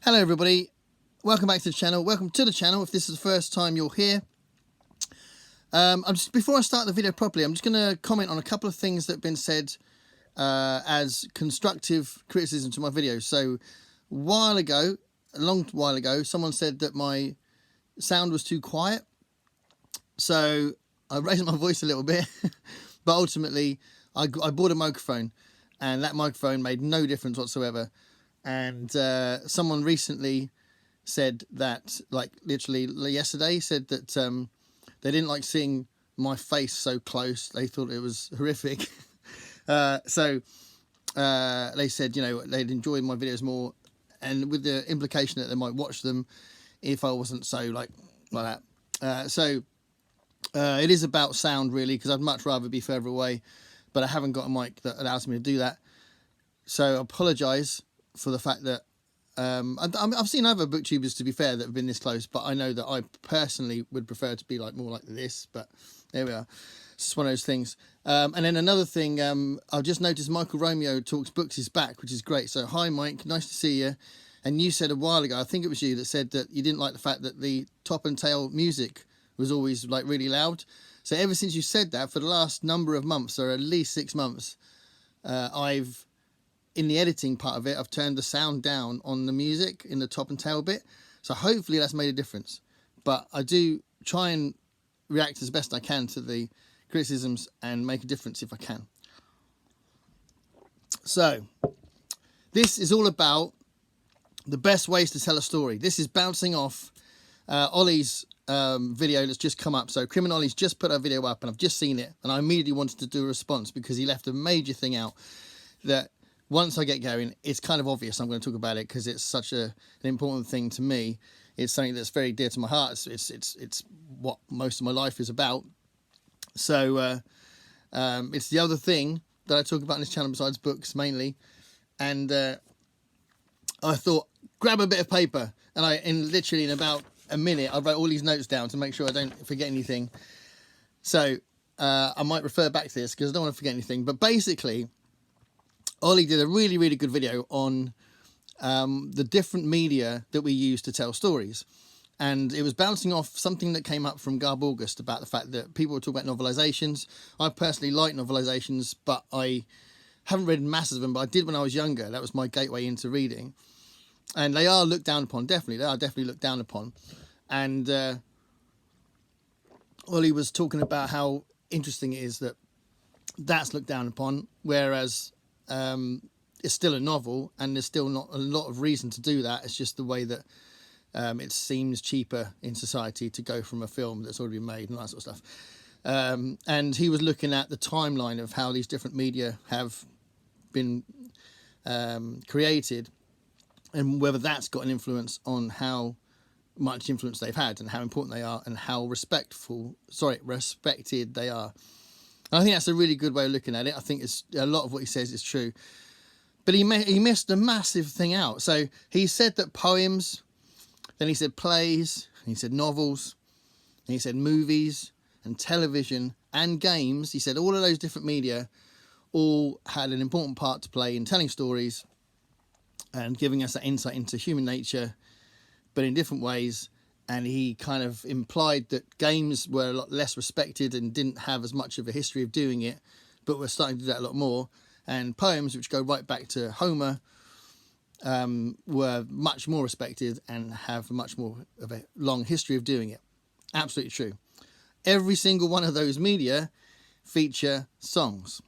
Hello everybody, welcome back to the channel. Welcome to the channel if this is the first time you're here. Before I start the video properly, I'm just going to comment on a couple of things that have been said as constructive criticism to my videos. So a long while ago, someone said that my sound was too quiet. So I raised my voice a little bit, but ultimately I bought a microphone, and that microphone made no difference whatsoever. And someone recently said that, like literally yesterday, said that they didn't like seeing my face so close. They thought it was horrific. So they said, you know, they'd enjoy my videos more, and with the implication that they might watch them if I wasn't so like that. It is about sound really, because I'd much rather be further away, but I haven't got a mic that allows me to do that. So I apologise for the fact that I've seen other booktubers, to be fair, that have been this close, but I know that I personally would prefer to be like more like this. But there we are. It's just one of those things. And then another thing, I've just noticed Michael Romeo Talks Books is back, which is great. So hi Mike, nice to see you. And you said a while ago, I think it was you that said that you didn't like the fact that the top and tail music was always like really loud. So ever since you said that, for the last number of months, or at least 6 months, in the editing part of it, I've turned the sound down on the music in the top and tail bit. So hopefully that's made a difference. But I do try and react as best I can to the criticisms and make a difference if I can. So this is all about the best ways to tell a story. This is bouncing off Olly's video that's just come up. So Olly's just put a video up and I've just seen it, and I immediately wanted to do a response because he left a major thing out that once I get going, it's kind of obvious I'm going to talk about it because it's such an important thing to me. It's something that's very dear to my heart. It's what most of my life is about. So it's the other thing that I talk about on this channel besides books mainly. And I thought, grab a bit of paper, and literally in about a minute I wrote all these notes down to make sure I don't forget anything. So I might refer back to this because I don't want to forget anything. But basically, Olly did a really, really good video on the different media that we use to tell stories. And it was bouncing off something that came up from Garb August about the fact that people were talking about novelizations. I personally like novelizations, but I haven't read masses of them, but I did when I was younger. That was my gateway into reading. And they are looked down upon, definitely. They are definitely looked down upon. And Olly was talking about how interesting it is that that's looked down upon, whereas it's still a novel, and there's still not a lot of reason to do that. It's just the way that it seems cheaper in society to go from a film that's already been made and that sort of stuff. And he was looking at the timeline of how these different media have been created, and whether that's got an influence on how much influence they've had and how important they are and how respected they are. And I think that's a really good way of looking at it. I think it's a lot of what he says is true. But he missed a massive thing out. So he said that poems, then he said plays, and he said novels, and he said movies and television and games. He said all of those different media all had an important part to play in telling stories and giving us that insight into human nature, but in different ways. And he kind of implied that games were a lot less respected and didn't have as much of a history of doing it, but we're starting to do that a lot more. And poems, which go right back to Homer, were much more respected and have much more of a long history of doing it. Absolutely true. Every single one of those media feature songs.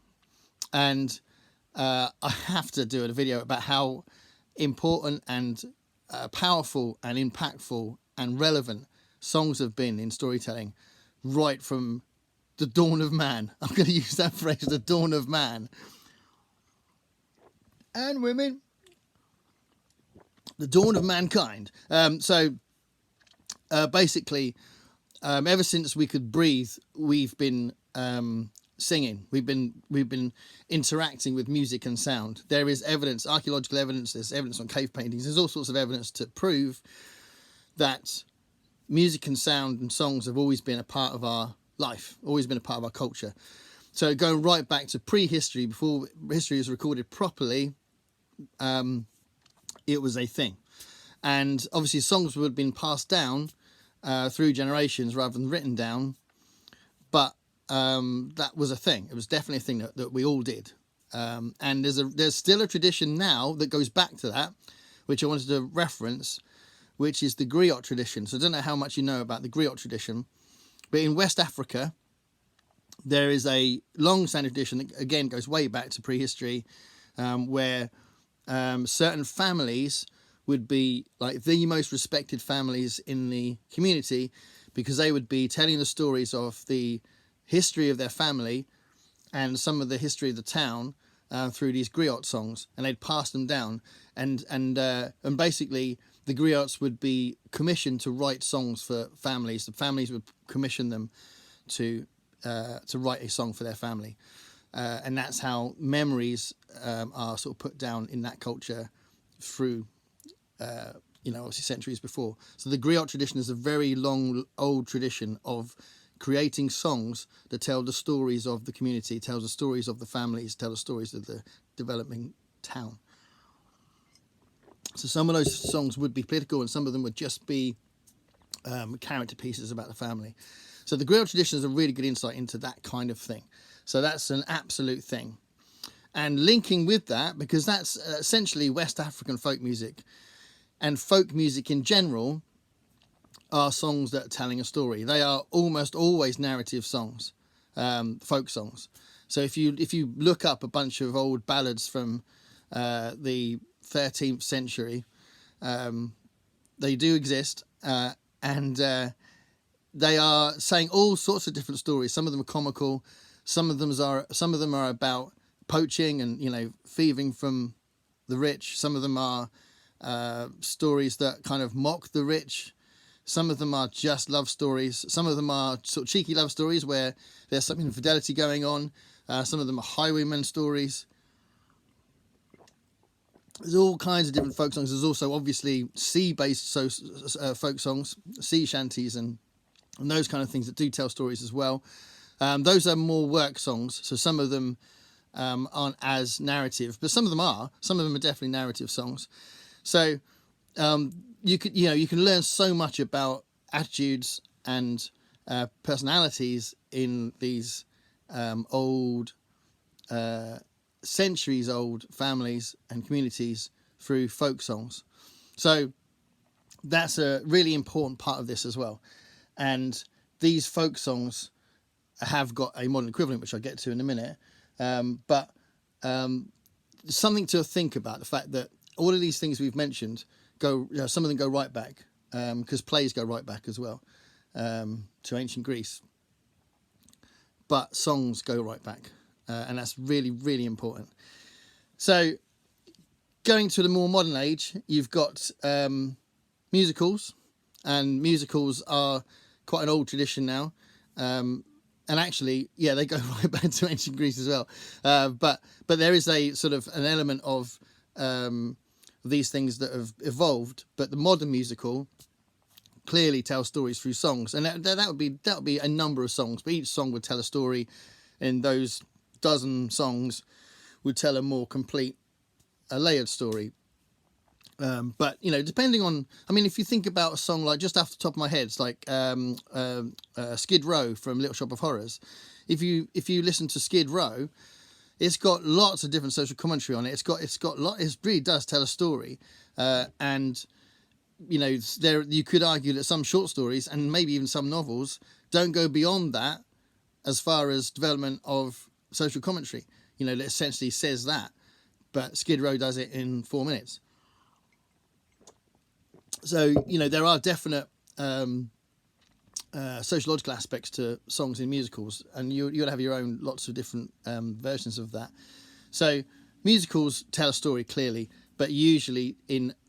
And I have to do a video about how important and powerful and impactful and relevant songs have been in storytelling right from the dawn of man. I'm going to use that phrase, the dawn of man. And women. The dawn of mankind. Basically, ever since we could breathe, we've been singing. We've been interacting with music and sound. There is evidence, archaeological evidence, there's evidence on cave paintings, there's all sorts of evidence to prove that music and sound and songs have always been a part of our life, always been a part of our culture. So going right back to prehistory, before history was recorded properly, it was a thing. And obviously songs would have been passed down through generations rather than written down. But that was a thing. It was definitely a thing that we all did. And there's still a tradition now that goes back to that, which I wanted to reference, which is the griot tradition. So I don't know how much you know about the griot tradition, but in West Africa, there is a long-standing tradition that, again, goes way back to prehistory, where certain families would be like the most respected families in the community, because they would be telling the stories of the history of their family and some of the history of the town through these griot songs, and they'd pass them down. And basically, the griots would be commissioned to write songs for families. The families would commission them to write a song for their family, and that's how memories are sort of put down in that culture through, obviously centuries before. So the griot tradition is a very long, old tradition of creating songs that tell the stories of the community, tell the stories of the families, tell the stories of the developing town. So some of those songs would be political, and some of them would just be character pieces about the family. So the griot tradition is a really good insight into that kind of thing. So that's an absolute thing. And linking with that, because that's essentially West African folk music, and folk music in general are songs that are telling a story. They are almost always narrative songs, folk songs. So if you look up a bunch of old ballads from the 13th century, they do exist, and they are saying all sorts of different stories. Some of them are comical, some of them are about poaching and thieving from the rich. Some of them are stories that kind of mock the rich. Some of them are just love stories. Some of them are sort of cheeky love stories where there's some infidelity going on. Some of them are highwayman stories. There's all kinds of different folk songs. There's also obviously sea-based folk songs, sea shanties and those kind of things that do tell stories as well. Those are more work songs, so some of them aren't as narrative, but some of them are. Some of them are definitely narrative songs. So you can learn so much about attitudes and personalities in these old, centuries old families and communities through folk songs. So that's a really important part of this as well. And these folk songs have got a modern equivalent, which I'll get to in a minute. But something to think about, the fact that all of these things we've mentioned some of them go right back, because plays go right back as well, to ancient Greece. But songs go right back, and that's really, really important. So going to the more modern age, you've got musicals, and musicals are quite an old tradition now. And actually, they go right back to ancient Greece as well. But there is a sort of an element of these things that have evolved. But the modern musical clearly tells stories through songs, and that would be a number of songs. But each song would tell a story, and those dozen songs would tell a more complete, layered story. But depending on, if you think about a song like, just off the top of my head, it's like Skid Row from Little Shop of Horrors. If you listen to Skid Row, it's got lots of different social commentary on it. It really does tell a story, and you could argue that some short stories and maybe even some novels don't go beyond that as far as development of social commentary. That essentially says that, but Skid Row does it in 4 minutes. So, there are definite sociological aspects to songs in musicals, and you'll have your own lots of different versions of that. So musicals tell a story clearly, but usually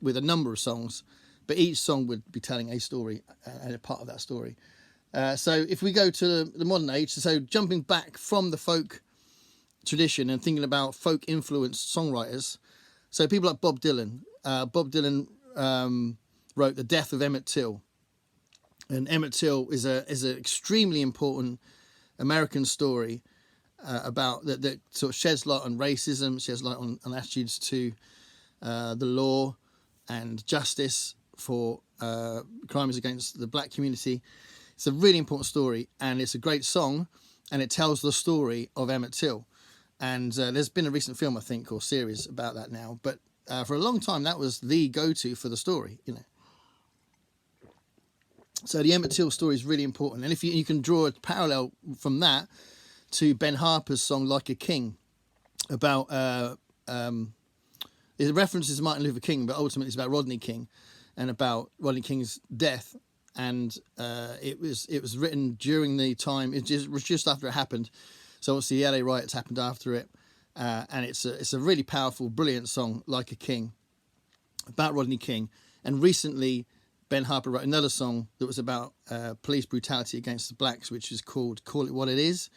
with a number of songs, but each song would be telling a story and a part of that story. So if we go to the modern age, so jumping back from the folk tradition and thinking about folk influenced songwriters, so people like Bob Dylan. Bob Dylan wrote The Death of Emmett Till, and Emmett Till is an extremely important American story about that sort of sheds light on racism, sheds light on attitudes to the law and justice for crimes against the black community. It's a really important story, and it's a great song, and it tells the story of Emmett Till. And there's been a recent film, I think, or series about that now, but for a long time that was the go-to for the story, you know. So the Emmett Till story is really important, and if you can draw a parallel from that to Ben Harper's song "Like a King," about it references Martin Luther King, but ultimately it's about Rodney King, and about Rodney King's death. And it was written during the time, was just after it happened. So obviously the LA riots happened after it, and it's a really powerful, brilliant song, "Like a King," about Rodney King. And recently Ben Harper wrote another song that was about police brutality against the blacks, which is called "Call It What It Is,"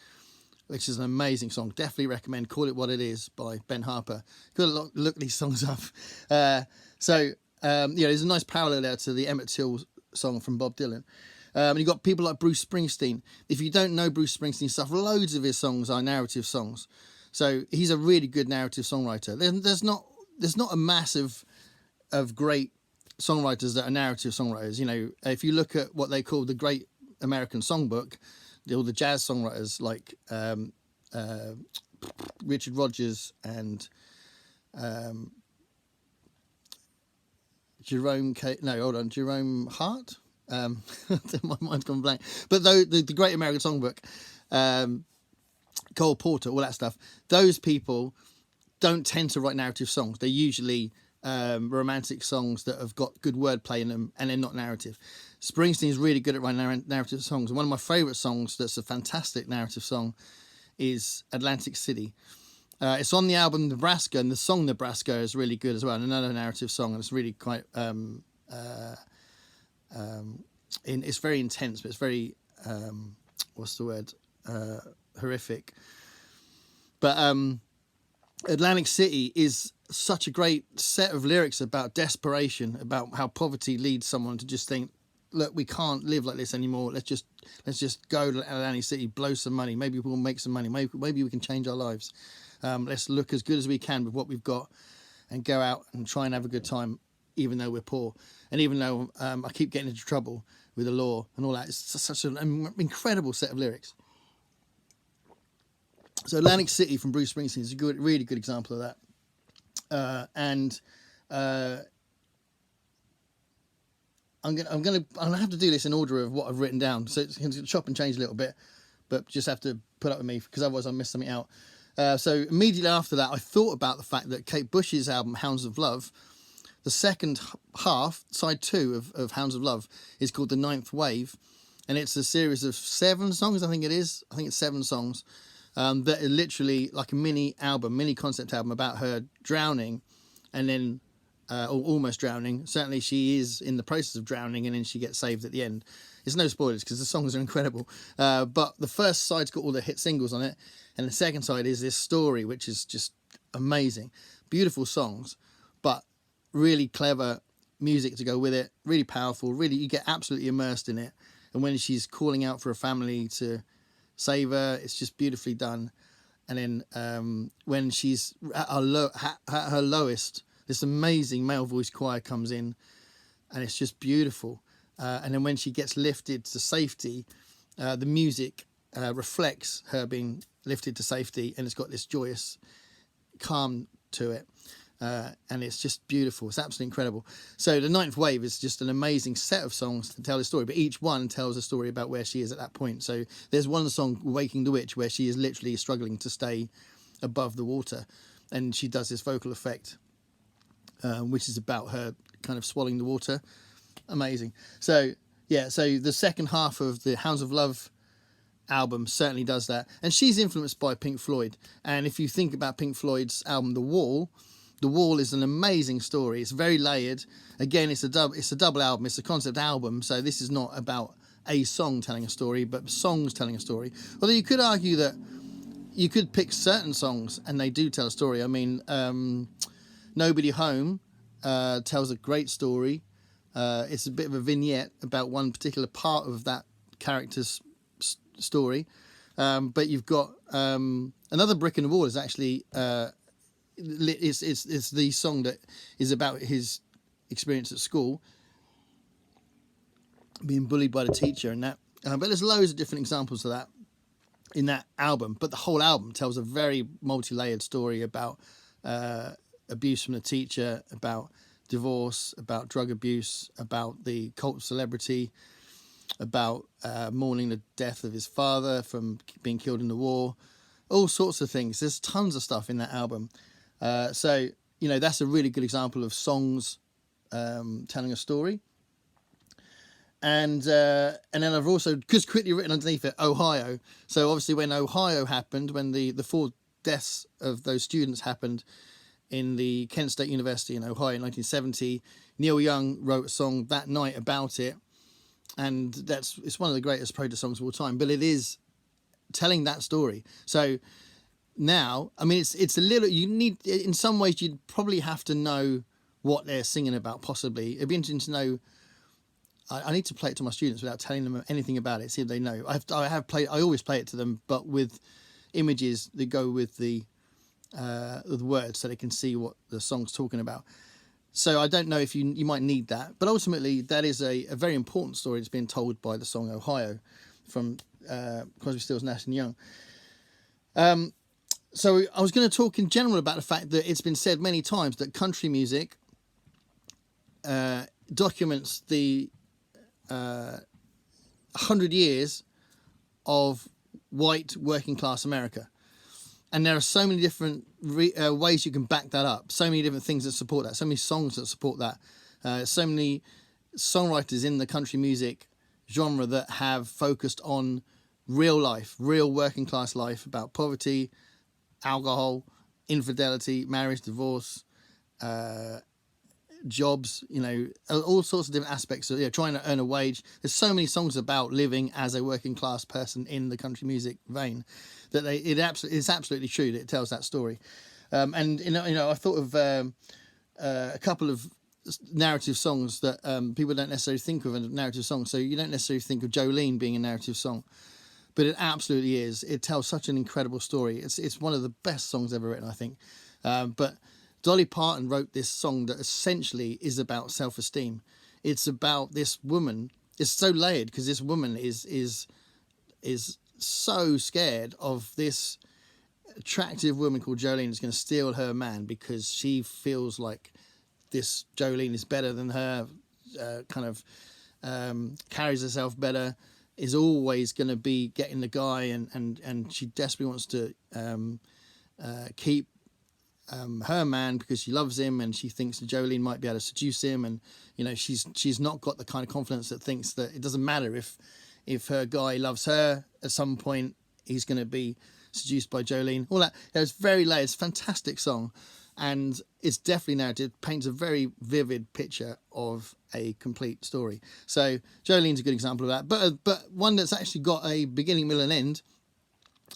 which is an amazing song. Definitely recommend "Call It What It Is" by Ben Harper. Got to look these songs up. There's a nice parallel there to the Emmett Till song from Bob Dylan. You've got people like Bruce Springsteen. If you don't know Bruce Springsteen stuff, loads of his songs are narrative songs. So he's a really good narrative songwriter. There's not a massive of great songwriters that are narrative songwriters. You know, if you look at what they call the Great American Songbook, all the jazz songwriters like Richard Rodgers and Jerome Hart. My mind's gone blank. But though the Great American Songbook, Cole Porter, all that stuff, those people don't tend to write narrative songs. They're usually romantic songs that have got good wordplay in them, and they're not narrative. Springsteen is really good at writing narrative songs, and one of my favourite songs that's a fantastic narrative song is "Atlantic City." It's on the album Nebraska, and the song Nebraska is really good as well, and another narrative song, and it's really quite it's very intense, but it's very horrific. But Atlantic City is such a great set of lyrics about desperation, about how poverty leads someone to just think, look, we can't live like this anymore. Let's just go to Atlantic City, blow some money. Maybe we'll make some money. Maybe we can change our lives. Let's look as good as we can with what we've got and go out and try and have a good time, even though we're poor. And even though I keep getting into trouble with the law and all that. It's such an incredible set of lyrics. So Atlantic City from Bruce Springsteen is a really good example of that. I'm gonna have to do this in order of what I've written down, so it's going to chop and change a little bit, but just have to put up with me because otherwise I'll miss something out. So immediately after that, I thought about the fact that Kate Bush's album Hounds of Love, the second half, side 2 of Hounds of Love, is called The Ninth Wave, and it's a series of 7 songs. I think it's 7 songs that are literally like a mini concept album about her drowning, and then or almost drowning. Certainly she is in the process of drowning, and then she gets saved at the end. It's no spoilers because the songs are incredible. But the first side's got all the hit singles on it, and the second side is this story, which is just amazing. Beautiful songs, but really clever music to go with it. Really powerful. Really, you get absolutely immersed in it. And when she's calling out for a family to save her, it's just beautifully done. And then when she's at her lowest, this amazing male voice choir comes in, and it's just beautiful. And then when she gets lifted to safety, the music reflects her being lifted to safety, and it's got this joyous calm to it. And it's just beautiful. It's absolutely incredible. So The Ninth Wave is just an amazing set of songs to tell the story, but each one tells a story about where she is at that point. So there's one song, Waking the Witch, where she is literally struggling to stay above the water, and she does this vocal effect, which is about her kind of swallowing the water. Amazing. So yeah, so the second half of the Hounds of Love album certainly does that, and she's influenced by Pink Floyd. And if you think about Pink Floyd's album The Wall is an amazing story. It's very layered. Again, it's a double album. It's a concept album. So this is not about a song telling a story, but songs telling a story. Although you could argue that you could pick certain songs and they do tell a story. I mean, Nobody Home tells a great story. It's a bit of a vignette about one particular part of that character's story. But you've got another Brick in the Wall is actually it's the song that is about his experience at school. being bullied by the teacher and that. But there's loads of different examples of that in that album. But the whole album tells a very multi-layered story about abuse from the teacher, about divorce, about drug abuse, about the cult of celebrity, about mourning the death of his father from being killed in the war, all sorts of things. There's tons of stuff in that album. So, you know, that's a really good example of songs telling a story. And then I've also just quickly written underneath it Ohio. So obviously when Ohio happened, when the 4 deaths of those students happened in the Kent State University in Ohio in 1970, Neil Young wrote a song that night about it. And it's one of the greatest protest songs of all time, but it is telling that story. So now, I mean, it's a little, you need, in some ways you'd probably have to know what they're singing about, possibly. It'd be interesting to know. I need to play it to my students without telling them anything about it, see if they know. I always play it to them, but with images that go with the words so they can see what the song's talking about. So I don't know if you might need that, but ultimately that is a very important story that's being told by the song Ohio from Crosby, Stills, Nash and Young. So I was going to talk in general about the fact that it's been said many times that country music documents the 100 years of white working class America. And there are so many different ways you can back that up. So many different things that support that. So many songs that support that. So many songwriters in the country music genre that have focused on real life, real working class life, about poverty, alcohol, infidelity, marriage, divorce, jobs, you know, all sorts of different aspects of, you know, trying to earn a wage. There's so many songs about living as a working class person in the country music vein that it's absolutely true that it tells that story. And you know, I thought of a couple of narrative songs that people don't necessarily think of as narrative songs. So you don't necessarily think of Jolene being a narrative song, but it absolutely is. It tells such an incredible story. It's one of the best songs ever written, I think. But Dolly Parton wrote this song that essentially is about self-esteem. It's about this woman. It's so layered because this woman is so scared of this attractive woman called Jolene is going to steal her man because she feels like this Jolene is better than her, carries herself better, is always going to be getting the guy, and she desperately wants to keep her man because she loves him, and she thinks that Jolene might be able to seduce him, and you know she's not got the kind of confidence that thinks that it doesn't matter if her guy loves her, at some point he's going to be seduced by Jolene. All that, it's very layered. It's a fantastic song, and it's definitely narrative, paints a very vivid picture of a complete story. So Jolene's a good example of that, but one that's actually got a beginning, middle and end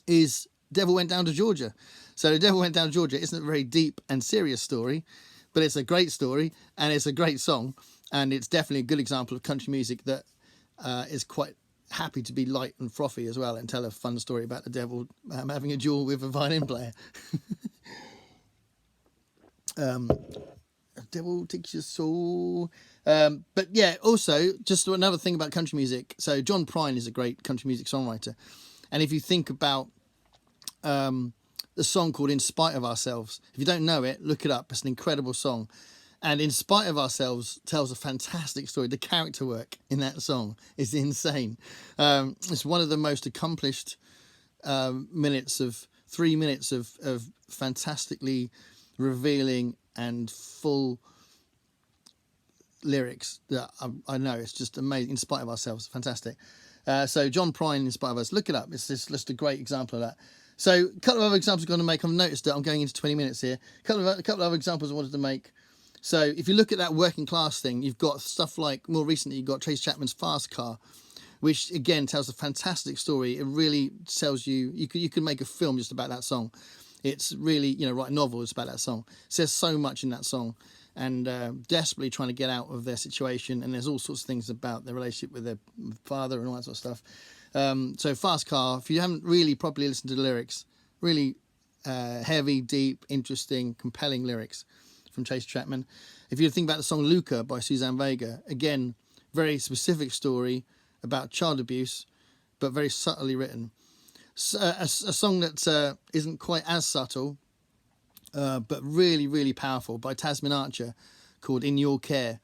is Devil Went Down to Georgia. So The Devil Went Down to Georgia isn't a very deep and serious story, but it's a great story and it's a great song, and it's definitely a good example of country music that is quite happy to be light and frothy as well and tell a fun story about the devil having a duel with a violin player. Devil takes your soul. But yeah, also just another thing about country music. So John Prine is a great country music songwriter, and if you think about the song called In Spite of Ourselves, if you don't know it, look it up. It's an incredible song, and In Spite of Ourselves tells a fantastic story. The character work in that song is insane. It's one of the most accomplished 3 minutes of fantastically revealing and full lyrics that I know. It's just amazing. In Spite of Ourselves, fantastic. So John Prine, In Spite of Us, look it up. It's just a great example of that. So a couple of other examples I'm going to make. I've noticed that I'm going into 20 minutes here. A couple of other examples I wanted to make. So if you look at that working class thing, you've got stuff like, more recently, you've got Tracy Chapman's Fast Car, which again tells a fantastic story. It really tells you could make a film just about that song. It's really, write novels about that song. It says so much in that song, and desperately trying to get out of their situation. And there's all sorts of things about their relationship with their father and all that sort of stuff. So Fast Car, if you haven't really properly listened to the lyrics, really heavy, deep, interesting, compelling lyrics from Tracy Chapman. If you think about the song Luca by Suzanne Vega, again, very specific story about child abuse, but very subtly written. A song that isn't quite as subtle, but really, really powerful, by Tasmin Archer, called In Your Care.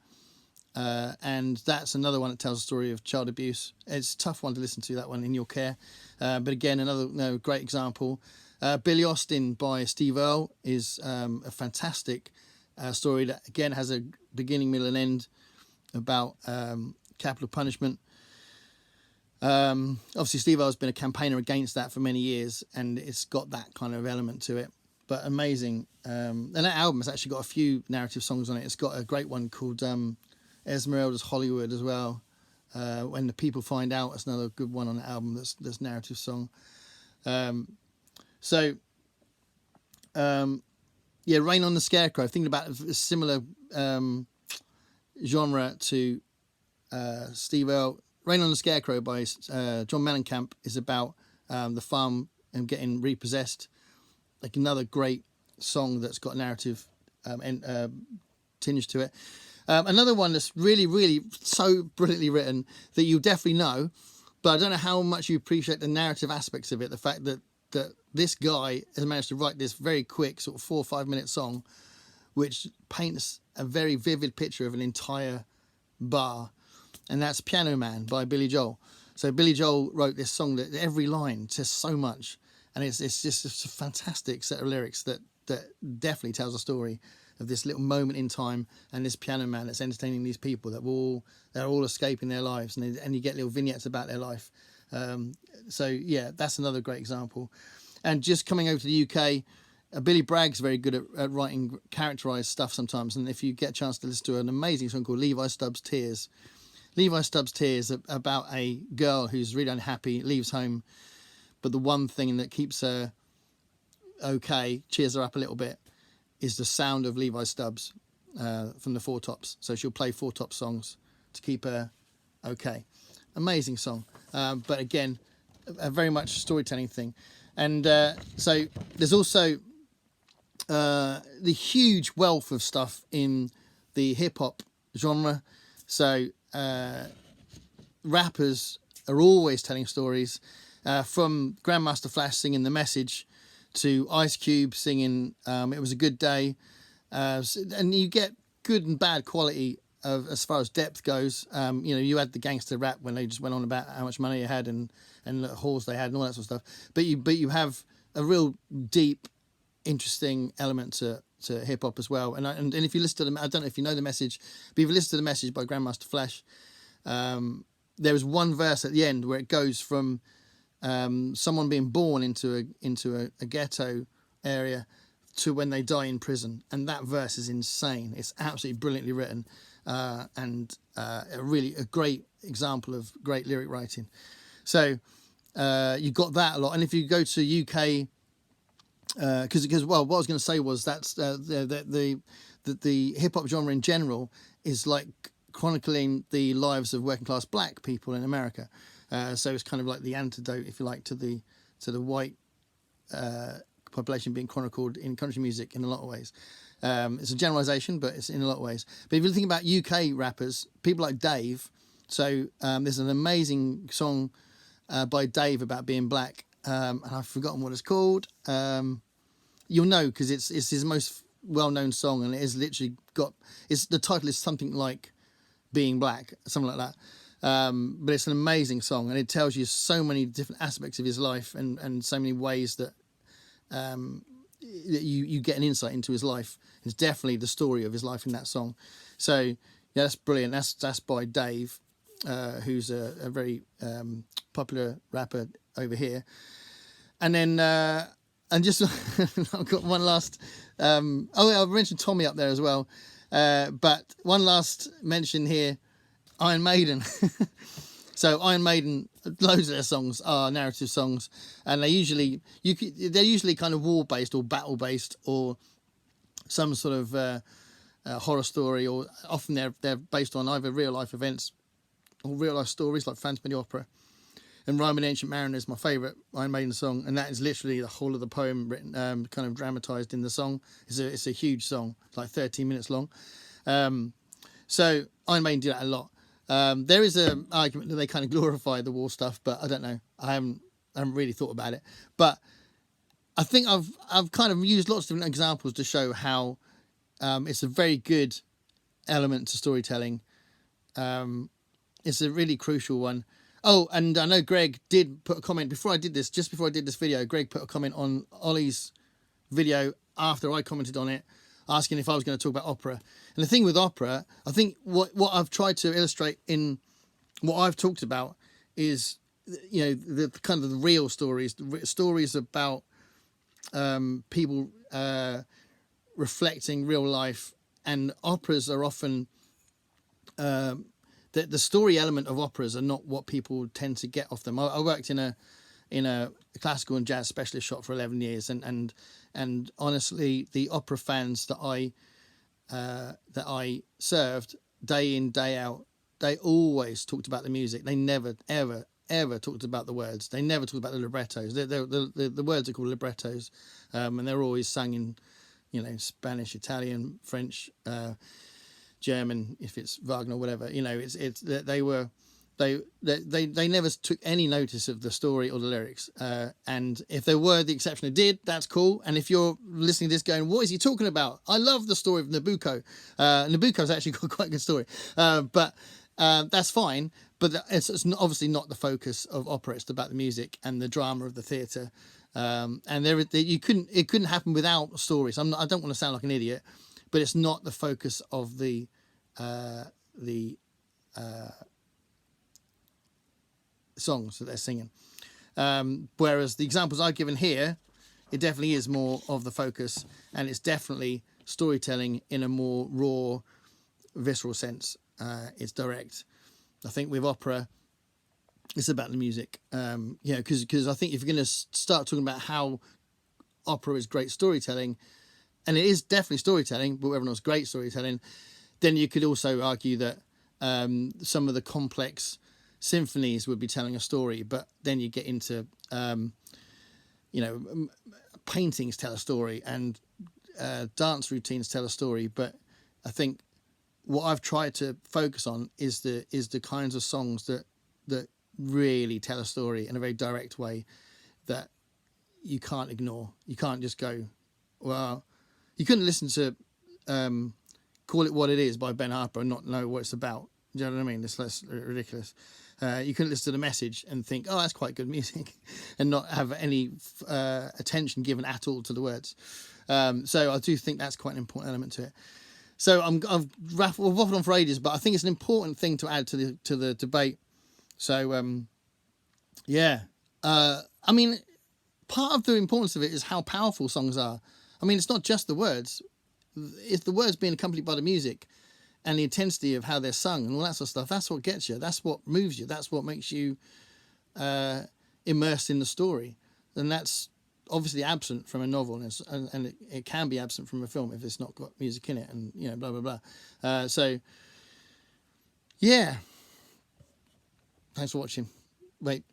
And that's another one that tells a story of child abuse. It's a tough one to listen to, that one, In Your Care. But again, another great example. Billy Austin by Steve Earle is a fantastic story that, again, has a beginning, middle and end about capital punishment. Obviously, Steve Earle's been a campaigner against that for many years, and it's got that kind of element to it. But amazing. And that album has actually got a few narrative songs on it. It's got a great one called Esmeralda's Hollywood as well. When the People Find Out, that's another good one on the album that's narrative song. Yeah, Rain on the Scarecrow, thinking about a similar genre to Steve Earle. Rain on the Scarecrow by John Mellencamp is about the farm and getting repossessed. Like another great song that's got narrative tinge to it. Another one that's really, really so brilliantly written that you definitely know, but I don't know how much you appreciate the narrative aspects of it. The fact that this guy has managed to write this very quick, sort of 4 or 5 minute song, which paints a very vivid picture of an entire bar. And that's Piano Man by Billy Joel. So Billy Joel wrote this song that every line says so much. And it's just a fantastic set of lyrics that definitely tells a story of this little moment in time and this piano man that's entertaining these people they're all escaping their lives, and you get little vignettes about their life. So yeah, that's another great example. And just coming over to the UK, Billy Bragg's very good at writing characterised stuff sometimes. And if you get a chance to listen to an amazing song called Levi Stubbs' Tears. Levi Stubbs' Tears about a girl who's really unhappy, leaves home, but the one thing that keeps her okay, cheers her up a little bit, is the sound of Levi Stubbs from the Four Tops. So she'll play Four Tops songs to keep her okay. Amazing song. But again, a very much storytelling thing. And so there's also the huge wealth of stuff in the hip-hop genre. So rappers are always telling stories, from Grandmaster Flash singing The Message to Ice Cube singing It Was a Good Day. And you get good and bad quality as far as depth goes. You had the gangster rap when they just went on about how much money they had and the whores they had and all that sort of stuff. But you have a real deep, interesting element to hip hop as well. And if you listen to them, I don't know if you know The Message, but if you listen to The Message by Grandmaster Flash, there is one verse at the end where it goes from someone being born into a ghetto area to when they die in prison, and that verse is insane. It's absolutely brilliantly written, and a great example of great lyric writing. So you got that a lot. And if you go to UK, because what I was going to say was that's the hip hop genre in general is like chronicling the lives of working class black people in America. So it's kind of like the antidote, if you like, to the white population being chronicled in country music in a lot of ways. It's a generalisation, but it's in a lot of ways. But if you think about UK rappers, people like Dave, so there's an amazing song by Dave about being black, and I've forgotten what it's called. You'll know because it's his most well-known song, and it is literally the title is something like Being Black, something like that. But it's an amazing song, and it tells you so many different aspects of his life and so many ways that you get an insight into his life. It's definitely the story of his life in that song. So yeah, that's brilliant. That's by Dave, who's a very popular rapper over here. And then and just I've got one last. I mentioned Tommy up there as well, but one last mention here. Iron Maiden. So Iron Maiden, loads of their songs are narrative songs, and they're usually kind of war based or battle based or some sort of horror story, or often they're based on either real life events or real life stories like Phantom of the Opera. And Rhyme Ancient Mariner is my favourite Iron Maiden song, and that is literally the whole of the poem written, kind of dramatised in the song. It's a huge song, like 13 minutes long. So Iron Maiden do that a lot. There is an argument that they kind of glorify the war stuff, but I don't know. I haven't really thought about it. But I think I've kind of used lots of different examples to show how it's a very good element to storytelling. It's a really crucial one. Oh, and I know Greg did put a comment before I did this, just before I did this video. Greg put a comment on Olly's video after I commented on it, asking if I was going to talk about opera. And the thing with opera, I think what I've tried to illustrate in what I've talked about is, you know, the kind of the real stories, stories about people reflecting real life. And operas are often the story element of operas are not what people tend to get off them. I worked in a classical and jazz specialist shop for 11 years, and honestly, the opera fans that I served day in, day out, they always talked about the music. They never ever talked about the words. They never talked about the librettos. The words are called librettos, and they're always sung in, you know, Spanish, Italian, French, German, if it's Wagner or whatever. You know, they never took any notice of the story or the lyrics. And if there were the exception who did, that's cool. And if you're listening to this going, what is he talking about? I love the story of Nabucco. Nabucco's actually got quite a good story. But that's fine. But it's obviously not the focus of opera. It's about the music and the drama of the theatre. And it couldn't happen without stories. I don't want to sound like an idiot, but it's not the focus of the songs that they're singing. Whereas the examples I've given here, it definitely is more of the focus, and it's definitely storytelling in a more raw, visceral sense. It's direct. I think with opera, it's about the music. You know, because I think if you're going to start talking about how opera is great storytelling, and it is definitely storytelling, but whether or not it's great storytelling, then you could also argue that some of the complex symphonies would be telling a story, but then you get into, you know, paintings tell a story, and dance routines tell a story. But I think what I've tried to focus on is the kinds of songs that really tell a story in a very direct way that you can't ignore. You can't just go, well, you couldn't listen to Call It What It Is by Ben Harper and not know what it's about. Do you know what I mean? It's less ridiculous. You couldn't listen to the message and think, oh, that's quite good music, and not have any attention given at all to the words. So I do think that's quite an important element to it. So I've waffled on for ages, but I think it's an important thing to add to the debate. So yeah, I mean, part of the importance of it is how powerful songs are. I mean, it's not just the words; it's the words being accompanied by the music and the intensity of how they're sung and all that sort of stuff. That's what gets you. That's what moves you. That's what makes you immersed in the story. And that's obviously absent from a novel, and it can be absent from a film if it's not got music in it, and, you know, blah, blah, blah. So, yeah. Thanks for watching. Wait.